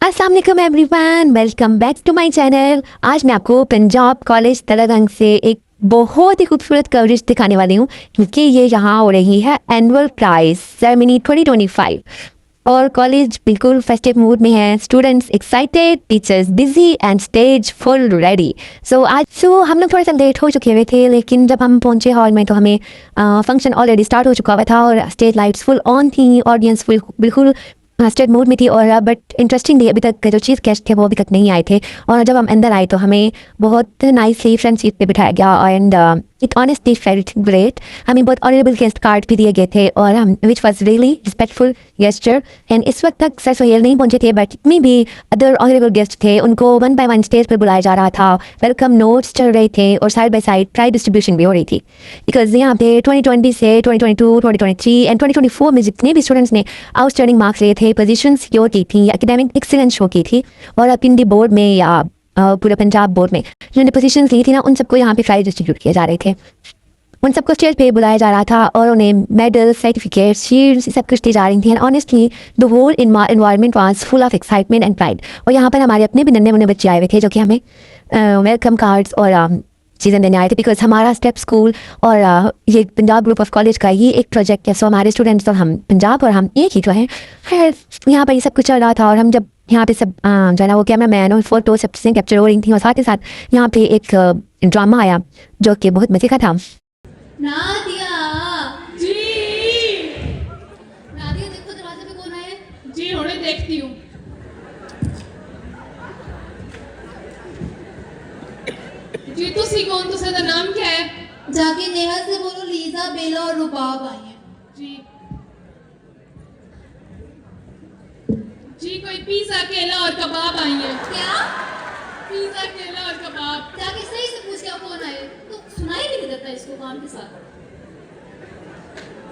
अस्सलाम वालेकुम everyone, welcome back to my channel. आज मैं आपको पंजाब कॉलेज तलगंग से एक बहुत ही खूबसूरत कवरेज दिखाने वाली हूँ, क्योंकि ये यहाँ हो रही है एनुअल प्राइज सेरेमनी 2025 और कॉलेज बिल्कुल फेस्टिव मूड में है। Students excited, teachers busy and stage full ready. So हम लोग थोड़ा सा लेट हो चुके हुए थे, लेकिन जब हम पहुँचे हॉल में तो हमें फंक्शन ऑलरेडी स्टार्ट हो चुका हुआ था और स्टेज लाइट्स फुल ऑन थी, ऑडियंस फुल बिल्कुल स्टेट मूड में थी। और बट इंटरेस्टिंगली अभी तक जो चीफ गेस्ट थे वो अभी तक नहीं आए थे, और जब हम अंदर आए तो हमें बहुत नाइसली फ्रंट सीट पे बिठाया गया and it honestly felt great. हमें बहुत ऑनरेबल गेस्ट कार्ड भी दिए गए थे और हम which was really respectful gesture. And इस वक्त तक सर सोहेल नहीं पहुंचे थे, बट जितने भी अदर ऑनरेबल गेस्ट थे उनको वन बाय वन स्टेज पर बुलाया जा रहा था। वेलकम नोट्स चल रहे थे और side by side prize distribution भी हो रही थी, बिकॉज यहाँ पे 2020 से 2022, 2023 एंड 2024 में जितने भी स्टूडेंट्स ने आउटस्टैंडिंग मार्क्स लिए थे, पोजीशन सिक्योर की थी, एकेडमिक एक्सीलेंस शो की थी, और अब हिंदी बोर्ड में या पूरे पंजाब बोर्ड में जिन्होंने पोजीशंस ली थी ना, उन सबको यहाँ पे प्राइज डिस्ट्रीब्यूट किए जा रहे थे। उन सबको स्टेज पे बुलाया जा रहा था और उन्हें मेडल, सर्टिफिकेट, शील्ड्स सब कुछ दी जा रही थी। And honestly the whole environment was full of excitement and pride. और यहाँ पर हमारे अपने भी नन्हे मुन्ने बच्चे आए हुए थे जो कि हमें वेलकम कार्ड्स और चीज़ें देने आए थे, बिकॉज हमारा स्टेप स्कूल और ये पंजाब ग्रुप ऑफ कॉलेज का ही एक प्रोजेक्ट है। सो हमारे स्टूडेंट्स तो हम पंजाब और हम एक ही जो है। खैर यहाँ पर ये सब कुछ चल रहा था और हम जब यहाँ पे सब जो है ना वो कैमरा मैन और फोटो सब चीज़ें कैप्चर हो रही थी, और साथ ही साथ यहाँ पे एक ड्रामा आया जो कि बहुत मजे का था। नादिया जी नादिया देखो दरवाजे पे कौन आया है? जी हुणे देखती हूँ। जी तुसी कौन, तुसा दा नाम क्या है? जाके नेहा से बोलो लीजा, बेला और रुबाब आई हैं। जी जी कोई पिज़्ज़ा, केला और कबाब आई है। क्या? पिज़्ज़ा, केला और कबाब। जाके सही से पूछ क्या कौन आए? तो सुनाई भी नहीं देता इसको काम के साथ।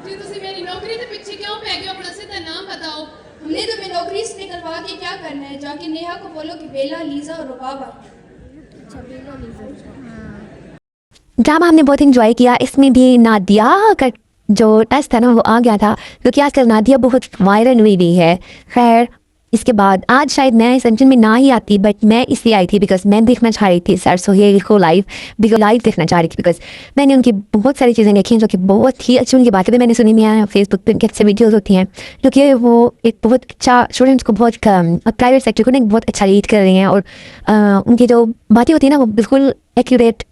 जी तुसी मेरी नौकरी के पीछे क्यों पै गए हो? अपना सीधा नाम बताओ। हमने तुम्हें नौकरी से निकलवा के क्या करना है? जाके नेहा को बोलो कि बेला, लीजा और रुबाब आई। ड्रामा हमने बहुत इंजॉय किया। इसमें भी नादिया का जो टेस्ट था ना वो आ गया था, क्योंकि आजकल नादिया बहुत वायरल हुई भी है। खैर इसके बाद आज शायद मैं इस फंक्शन में ना ही आती, बट मैं इसलिए आई थी बिकॉज मैं देखना चाह रही थी सर सोहेल को लाइव देखना चाह रही थी, बिकॉज मैंने उनकी बहुत सारी चीज़ें देखी जो कि बहुत ही अच्छी उनकी बातें भी मैंने सुनी है। फेसबुक पे उनकी अच्छी वीडियोज़ होती हैं जो कि वो एक बहुत अच्छा स्टूडेंट्स को बहुत प्राइवेट सेक्टर को ना बहुत अच्छा लीड कर रही हैं, और उनकी जो बातें होती हैं ना वो बिल्कुल एक्यूरेट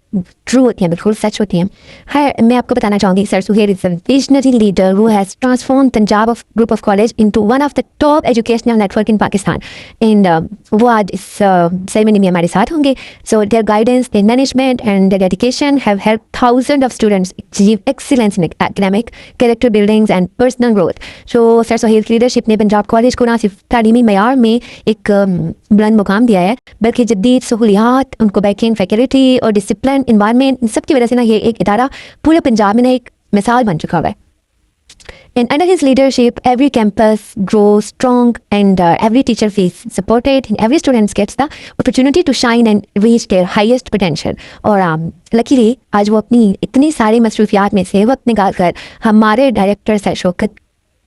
ट्रू होती हैं, बिल्कुल सच होती हैं। है मैं आपको बताना चाहूँगी sir Sohail is a visionary leader who has transform Punjab of group of college into one of the top educational network in Pakistan. And वो आज इस सेरेमनी में हमारे साथ होंगे। So their guidance, their management and their dedication have help thousand of students achieve excellence in academic, character buildings and personal growth. So sir Sohail की leadership ने Punjab college को ना सिर्फ तालीमी मयार में एक बुलंद मुकाम दिया है, बल्कि जदीद सहूलियात, उनको बैकिंग फैकल्टी और डिसिप्लिन इन्वायरमेंट, इन सब की वजह से ना ये एक इदारा पूरे पंजाब में ना एक मिसाल बन चुका हुआ है। And under his leadership, every campus grows strong and every teacher feels supported and every student gets the opportunity to shine and reach their highest potential. और luckily आज वो अपनी इतनी सारी मसरूफियात में से वक्त निकाल कर हमारे डायरेक्टर सर शौकत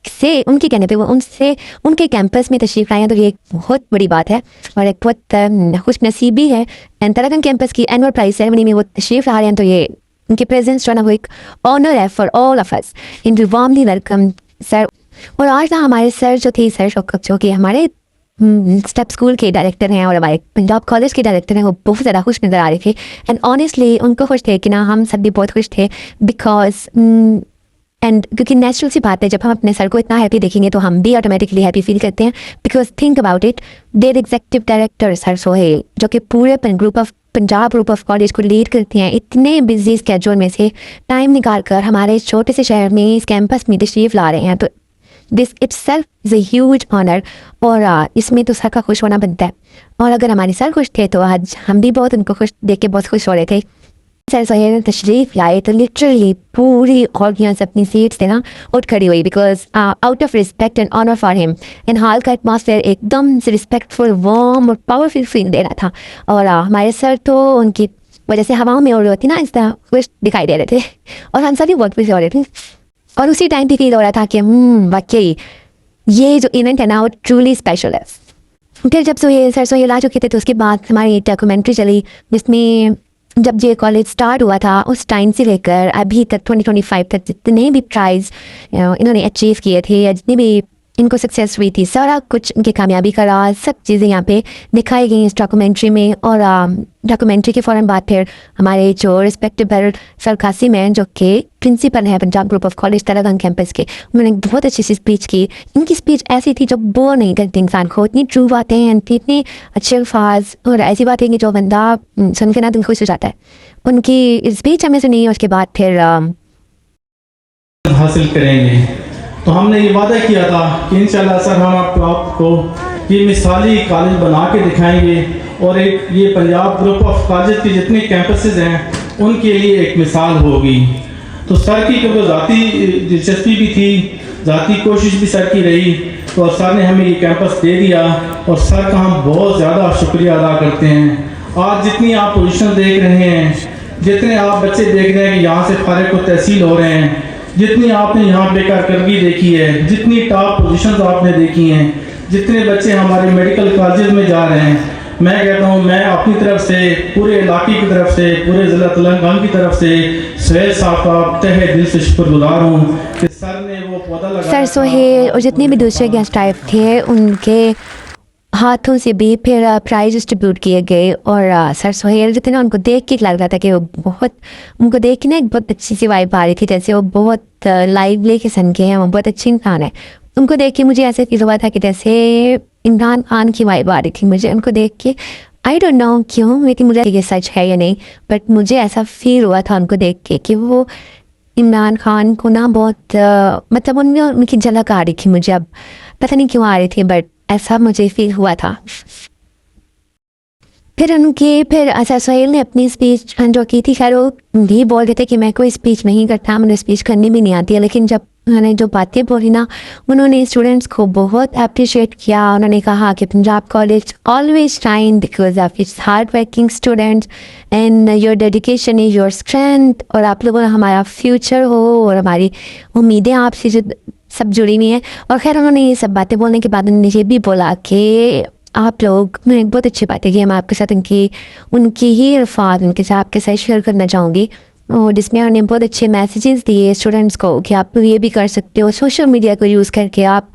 से उनके कहने पे वो उनसे उनके कैंपस में तशरीफ लाए हैं, तो ये एक बहुत बड़ी बात है और एक बहुत खुश नसीबी है। एंड तलगंग कैंपस की एनुअल प्राइज सेरेमनी में वो तशरीफ ला रहे हैं, तो ये उनके प्रेजेंस जो है ना वो एक ऑनर है for all of us. In we warmly welcome sir. और आज ना हमारे सर जो थे सर शौकत, जो कि हमारे स्टेप स्कूल के डायरेक्टर हैं और हमारे पंजाब कॉलेज के डायरेक्टर हैं, वो बहुत ज़्यादा खुश नज़र आ रहे थे। एंड ऑनेस्टली उनको खुश थे कि ना हम सब भी बहुत खुश थे, बिकॉज एंड क्योंकि नेचुरल सी बात है, जब हम अपने सर को इतना हैप्पी देखेंगे तो हम भी ऑटोमेटिकली हैप्पी फील करते हैं। Because think about it, their executive director sir Sohail जो कि पूरे पंजाब ग्रुप ऑफ कॉलेज को लीड करते हैं, इतने बिजी स्केड्यूल में से टाइम निकाल कर हमारे इस छोटे से शहर में इस कैंपस में तशरीफ ला रहे हैं, तो this itself is a huge honour. और इसमें तो सर का खुश होना बनता है। और अगर हमारे सर खुश थे तो आज हम भी बहुत उनको खुश देख के बहुत खुश हो रहे थे। सर सोहेल तशरीफ लाए तो लिटरली पूरी ऑडियंस अपनी सीट्स से ना उठ खड़ी हुई, because out of respect and honour for him. इन हॉल का एटमॉस्फेयर एकदम से रिस्पेक्टफुल, वार्म और पावरफुल फील दे रहा था। और हमारे सर तो उनकी वजह से हवाओं में उड़ रही थी ना, इस तरह खुश दिखाई दे रहे थे और हम सभी बहुत खुश हो रहे थे। और उसी टाइम भी फील हो रहा था कि वाकई ये जो इवेंट है ना वो ट्रूली स्पेशल है। फिर जब सर सोहेल आ चुके थे तो उसके बाद हमारी एक डॉक्यूमेंट्री चली जिसमें जब जे कॉलेज स्टार्ट हुआ था उस टाइम से लेकर अभी तक 2025 तक जितने भी प्राइज़ इन्होंने अचीव किए थे या जितनी भी इनको सक्सेस हुई थी सारा कुछ उनकी कामयाबी का राज सब चीज़ें यहाँ पे दिखाई गई इस डॉक्यूमेंट्री में। और डॉक्यूमेंट्री के फ़ौरन बाद फिर हमारे जो रिस्पेक्टेबल सर कासिम हैं जो कि प्रिंसिपल हैं पंजाब ग्रुप ऑफ कॉलेज तरागंग कैंपस के, उन्होंने एक बहुत अच्छी सी स्पीच की। इनकी स्पीच ऐसी थी जो बोर नहीं करती इंसान को, इतनी ट्रू बातें हैं, इतने अच्छे अल्फाज और ऐसी बातें कि जो बंदा सुन के ना दिल खुश हो जाता है। उनकी स्पीच हमें सुनी, उसके बाद फिर हासिल करेंगे। तो हमने ये वादा किया था कि इंशाल्लाह सर हम आपको ये मिसाली कॉलेज बना के दिखाएंगे और एक ये पंजाब ग्रुप ऑफ कॉलेज के जितने कैंपसेस हैं उनके लिए एक मिसाल होगी। तो सर की क्योंकि ज़ाती दिलचस्पी भी थी, ज़ाती कोशिश भी सर की रही, तो सर ने हमें ये कैंपस दे दिया और सर का हम बहुत ज़्यादा शुक्रिया अदा करते हैं। आज जितनी आप पोजीशन देख रहे हैं, जितने आप बच्चे देख रहे हैं कि यहाँ से फारिग को तहसील हो रहे हैं, जितनी आपने यहाँ बेकारगी देखी है, जितनी टॉप पोजीशंस आपने देखी हैं, जितने बच्चे हमारे मेडिकल कॉलेज में जा रहे हैं, मैं कहता हूँ मैं अपनी तरफ से पूरे इलाके की तरफ से पूरे ज़िला तेलंगाना की तरफ से सोहेल साहब का तहे दिल से शुक्रगुजार हूँ कि सर ने वो पौधा लगाया। सर सोहेल और जितने भी दूसरे गेस्ट आए थे उनके हाथों से भी फिर प्राइज डिस्ट्रीब्यूट किए गए। और सर सोहेल जितना उनको देख के लग रहा था कि वो बहुत, उनको देख के ना एक बहुत अच्छी सी वाइब आ रही थी, जैसे वो बहुत लाइवली किस्म के हैं, वो बहुत अच्छे इंसान है। उनको देख के मुझे ऐसे फील हुआ था कि जैसे इमरान खान की वाइब आ रही थी मुझे उनको देख के। आई डोंट नो क्यों, लेकिन मुझे ये सच है या नहीं, बट मुझे ऐसा फील हुआ था उनको देख के कि वो इमरान खान को ना बहुत मतलब उनमें उनकी झलक आ रही थी मुझे। अब पता नहीं क्यों आ रही थी, बट ऐसा मुझे फील हुआ था। फिर सर सोहेल ने अपनी स्पीच जो की थी, खैर वो भी बोल रहे थे कि मैं कोई स्पीच नहीं करता, मुझे स्पीच करनी भी नहीं आती है, लेकिन जब उन्होंने जो बातें बोली ना उन्होंने स्टूडेंट्स को बहुत अप्रिशिएट किया। उन्होंने कहा कि Punjab college always shine because of its hard working students and your dedication is your strength, और आप लोगों हमारा फ्यूचर हो और हमारी उम्मीदें आपसे जो सब जुड़ी हुई हैं। और खैर उन्होंने ये सब बातें बोलने के बाद उन्होंने ये भी बोला कि आप लोग, मैंने बहुत अच्छी बातें की, मैं आपके साथ उनकी ही अल्फाज उनके साथ आपके साथ शेयर करना चाहूँगी, और जिसमें उन्होंने बहुत अच्छे मैसेजेस दिए स्टूडेंट्स को कि आप ये भी कर सकते हो, सोशल मीडिया को यूज़ करके आप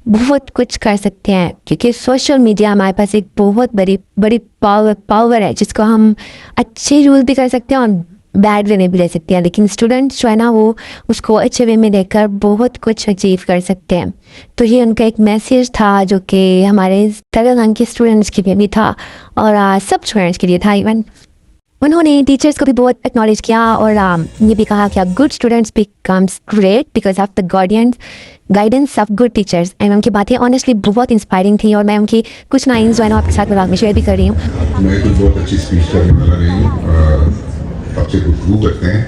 बहुत कुछ कर सकते हैं, क्योंकि सोशल मीडिया हमारे पास एक बहुत बड़ी पावर है जिसको हम अच्छे यूज़ भी कर सकते हैं और बैड वे में भी ले सकते हैं। लेकिन स्टूडेंट्स जो है ना वो उसको अच्छे वे में लेकर बहुत कुछ अचीव कर सकते हैं। तो ये उनका एक मैसेज था जो कि हमारे तरागंग के स्टूडेंट्स के लिए भी था और सब स्टूडेंट्स के लिए था। इवन उन्होंने टीचर्स को भी बहुत एक्नॉलेज किया और ये भी कहा कि good students becomes great because of the guidance of good teachers. And उनकी बातें ऑनेस्टली बहुत इंस्पायरिंग थी और मैं उनकी कुछ लाइन्स जो है ना आपके साथ ब्लॉग में शेयर भी कर रही हूँ। मैं कुछ बहुत अच्छी स्पीच करने वाला नहीं हूँ, आपसे गुफ्तगू करते हैं।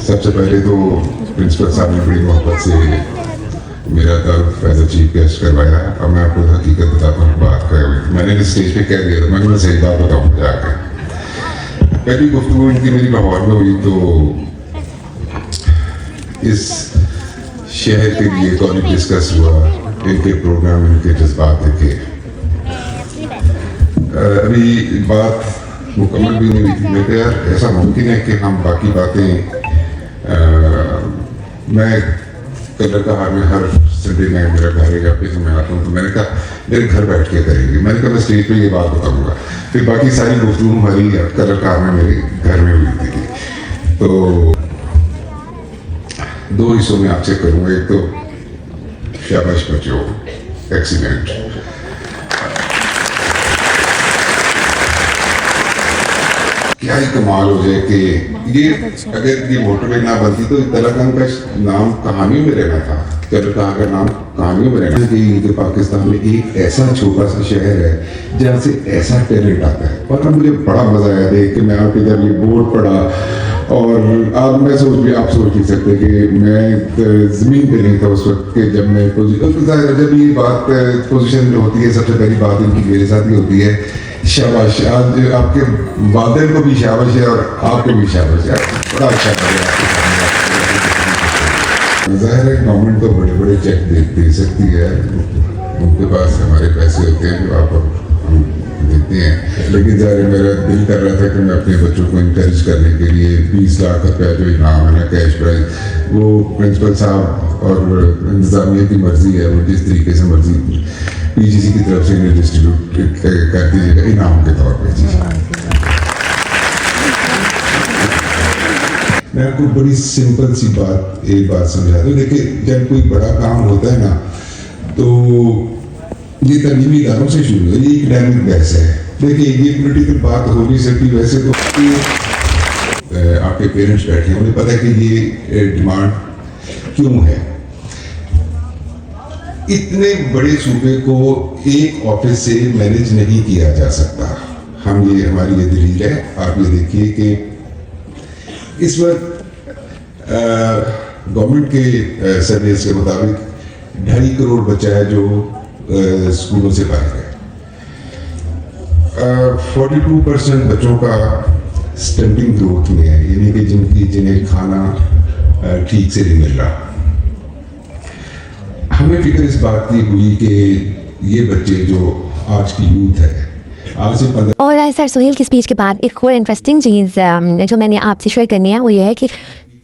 सबसे पहले तो प्रिंसिपल साहब ने बड़ी मोहब्बत से मेरा तारुफ एज अ चीफ गेस्ट करवाया। अब मैं आपको हकीकत बताता हूँ बात कर रही थी, मैंने स्टेज पे कह दिया था, मैं सही बात बताऊँ जाकर। पहली गुफ्तगू इनकी मेरी लाहौर में हुई तो इस शहर के लिए टॉपिक डिस्कस हुआ, इनके प्रोग्राम, इनके जज्बात देखे। अभी बात मुकम्मल भी नहीं हुई थी। मैं यार ऐसा मुमकिन है कि हम बाकी बातें मैं कलर का हार में हर संडे में मेरा घर है जब भी मैं आता हूँ, तो मैंने कहा मेरे घर बैठ के करेंगे। मैंने कहा मैं स्टेज पे ये बात बताऊँगा। फिर बाकी सारी गुफ्तगू हमारी कलर का हार में मेरे घर में हुई थी। तो दो हिस्सों में आपसे करूँगा। एक तो शाबाश बच्चों, एक्सीलेंट। क्या ही कमाल हो जाए कि ये अगर ये मोटरवे ना बनती तो तरागंग का नाम कहानियों में रहना था, कहाँ का नाम कहानियों में रहना कि पाकिस्तान में एक ऐसा छोटा सा शहर है जहाँ से ऐसा टैलेंट आता है। और अब मुझे बड़ा मजा आया देख के। मैं आपके जब ये बोर्ड पढ़ा और अब मैं आप सोच नहीं सकते कि मैं ज़मीन पे नहीं था उस वक्त के जब मैं जब ये बात पोजीशन में होती है। सबसे पहली बात इनकी मेरे साथ ही होती है, शाबाश। आज आपके वालिदैन को भी शाबाश है और आपको भी शाबाश है, बड़ा अच्छा लगा। जाहिर है गवर्नमेंट तो बड़े बड़े चेक दे सकती है, उनके पास हमारे पैसे होते हैं जो आप हम देते हैं, लेकिन ज़ाहिर है मेरा दिल कर रहा था कि मैं अपने बच्चों को इंकरेज करने के लिए 20 लाख रुपया जो इनाम है ना कैश प्राइज, वो प्रिंसिपल साहब और इंतज़ामिया की मर्ज़ी है, वो जिस तरीके से मर्ज़ी PGC की तरफ से इन्हें डिस्ट्रीब्यूट कर दीजिएगा इनाम के तौर पर। जी मैं आपको बड़ी सिंपल सी एक बात समझा दूँ। देखिए जब कोई बड़ा काम होता है ना तो ये तलीमी इदारों से शुरू है, ये एकेडमिक बहस है। देखिए ये पॉलिटिकल बात हो नहीं सकती, वैसे तो आपके पेरेंट्स बैठे हैं, उन्हें पता है कि ये डिमांड क्यों है। इतने बड़े सूबे को एक ऑफिस से मैनेज नहीं किया जा सकता। हमारी ये दलील है। आप ये देखिए कि इस वक्त गवर्नमेंट के सर्वेस के मुताबिक 2.5 करोड़ बच्चा है जो स्कूलों से बाहर है। 42% बच्चों का स्टंटिंग ग्रोथ में है, यानी कि जिन्हें खाना ठीक से नहीं मिल रहा। हमें फिक्र इस बात की हुई कि ये बच्चे जो आज की यूथ है, आज से 15 और सर सुहेल की स्पीच के बाद एक और इंटरेस्टिंग चीज़ जो मैंने आपसे शेयर करनी है वो ये है कि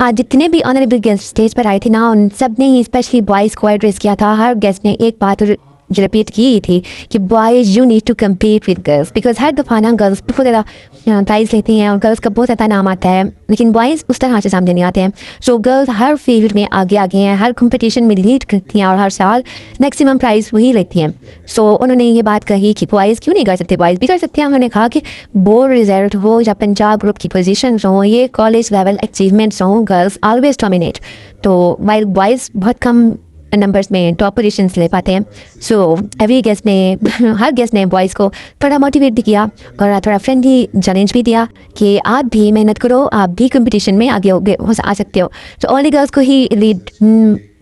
आज जितने भी ऑनरेबल गेस्ट स्टेज पर आए थे ना, उन सब ने ही स्पेशली बॉयज़ को एड्रेस किया था। हर गेस्ट ने एक बात रिपीट की थी कि boys you need to compete with girls, because हर दफ़ा ना गर्ल्स बहुत ज़्यादा प्राइज़ लेती हैं और गर्ल्स का बहुत ज़्यादा नाम आता है, लेकिन बॉयज़ उस तरह से सामने नहीं आते हैं। सो गर्ल्स हर फील्ड में आगे हैं, हर कंपटीशन में लीड करती हैं और हर साल मैक्सिमम प्राइज़ वही लेती हैं। सो उन्होंने ये बात कही कि बॉयज़ क्यों नहीं कर सकते, बॉयज़ भी कर सकते हैं। उन्होंने कहा कि बोर्ड रिजल्ट हो या पंजाब ग्रुप की पोजीशन हो, ये कॉलेज लेवल अचीवमेंट्स हों, गर्ल्स ऑलवेज डोमिनेट। तो वाइल बॉयज़ बहुत कम नंबर्स में टॉप पोजीशंस ले पाते हैं। सो एवरी गेस्ट ने हर गेस्ट ने बॉयज़ को थोड़ा मोटिवेट भी किया और थोड़ा फ्रेंडली चैलेंज भी दिया कि आप भी मेहनत करो, आप भी कंपटीशन में आगे हो आ सकते हो। तो ओनली गर्ल्स को ही लीड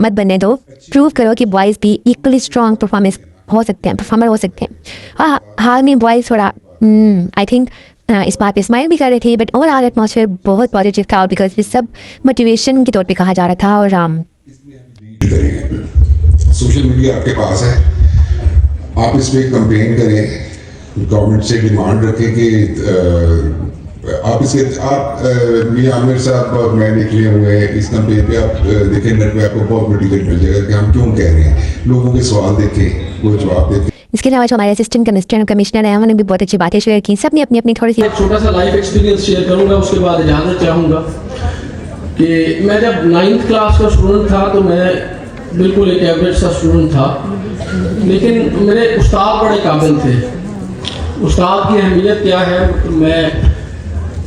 मत बनने दो, प्रूव करो कि बॉयज़ भी इक्वली स्ट्रॉन्ग परफॉर्मर हो सकते हैं। हाँ, हाल में बॉयज़ थोड़ा आई थिंक इस बात पे स्माइल भी कर रहे थे, बट ओवरऑल एटमॉस्फेयर बहुत पॉजिटिव था बिकॉज ये सब मोटिवेशन के तौर पे कहा जा रहा था। और सोशल मीडिया आपके पास है, आप इस पर कंपेन करें, गवर्नमेंट से डिमांड रखें कि आप मियां आमिर साहब और मैं निकले हुए हैं इस कंपेन पे। आप देखें नेट पे आपको बहुत मटीरियल मिल जाएगा कि हम क्यों कह रहे हैं। लोगों के सवाल देखें, वो जवाब देखें। इसके अलावा जो हमारे असिस्टेंट कमिश्नर हैं उन्होंने भी बहुत अच्छी बातें शेयर की। सब ने अपनी अपनी थोड़ी सी एक छोटा सा लाइफ एक्सपीरियंस शेयर करूंगा, उसके बाद इजाज़त चाहूँगा कि मैं जब 9th क्लास का स्टूडेंट था तो मैं बिल्कुल एक एवरेज सा स्टूडेंट था, लेकिन मेरे उस्ताद बड़े काबिल थे। उस्ताद की अहमियत क्या है मैं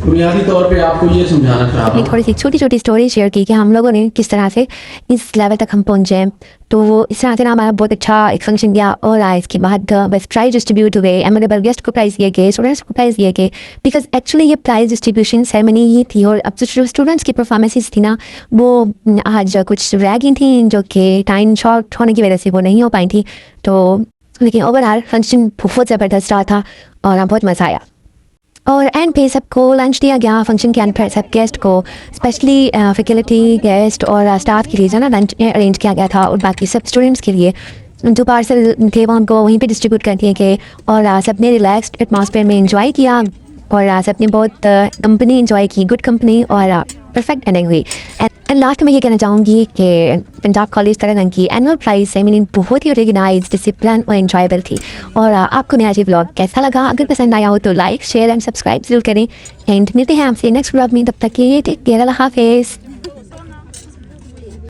बुनियादी तौर पे आपको ये समझाना चाह रहा अपनी हूँ। थोड़ी सी छोटी छोटी स्टोरी शेयर की कि हम लोगों ने किस तरह से इस लेवल तक हम पहुँचे। तो वो इस तरह से ना हमारा बहुत अच्छा एक फंक्शन गया और इसके बाद बस प्राइज डिस्ट्रीब्यूट हुए, एमेरेबल गेस्ट को प्राइज़ दिए गए, स्टूडेंट्स को प्राइज़ दिए गए, बिकॉज एक्चुअली ये प्राइज डिस्ट्रीब्यूशन सेरेमनी ही थी। और अब जो स्टूडेंट्स की परफॉर्मेंसेस थी ना वो आज कुछ रह गई थी जो कि टाइम शॉर्ट होने की वजह से वो नहीं हो पाई थी। तो लेकिन ओवरऑल फंक्शन बहुत ज़बरदस्त रहा था और बहुत मज़ा आया। और एंड पे सबको लंच दिया गया फंक्शन के एंड पर सब गेस्ट को, स्पेशली फैकल्टी गेस्ट और स्टाफ के लिए जो ना लंच अरेंज किया गया था। और बाकी सब स्टूडेंट्स के लिए जो पार्सल थे वो उनको वहीं पे डिस्ट्रीब्यूट कर दिए गए और सब ने रिलैक्स्ड एटमॉस्फेयर में इंजॉय किया और सब ने बहुत कंपनी इंजॉय की, गुड कंपनी और परफेक्ट एंडिंग हुई। एंड लास्ट में ये कहना चाहूँगी कि पंजाब कॉलेज तरंग की एनुअल प्राइज सेरेमनी बहुत ही ऑर्गेनाइज, डिसिप्लिन और इंजॉयबल थी। और आपको मेरा ये व्लॉग कैसा लगा? अगर पसंद आया हो तो लाइक, शेयर एंड सब्सक्राइब जरूर करें। एंड मिलते हैं आपसे नेक्स्ट व्लॉग में, तब तक के लिए टेक केयर, अल्लाह हाफिज़।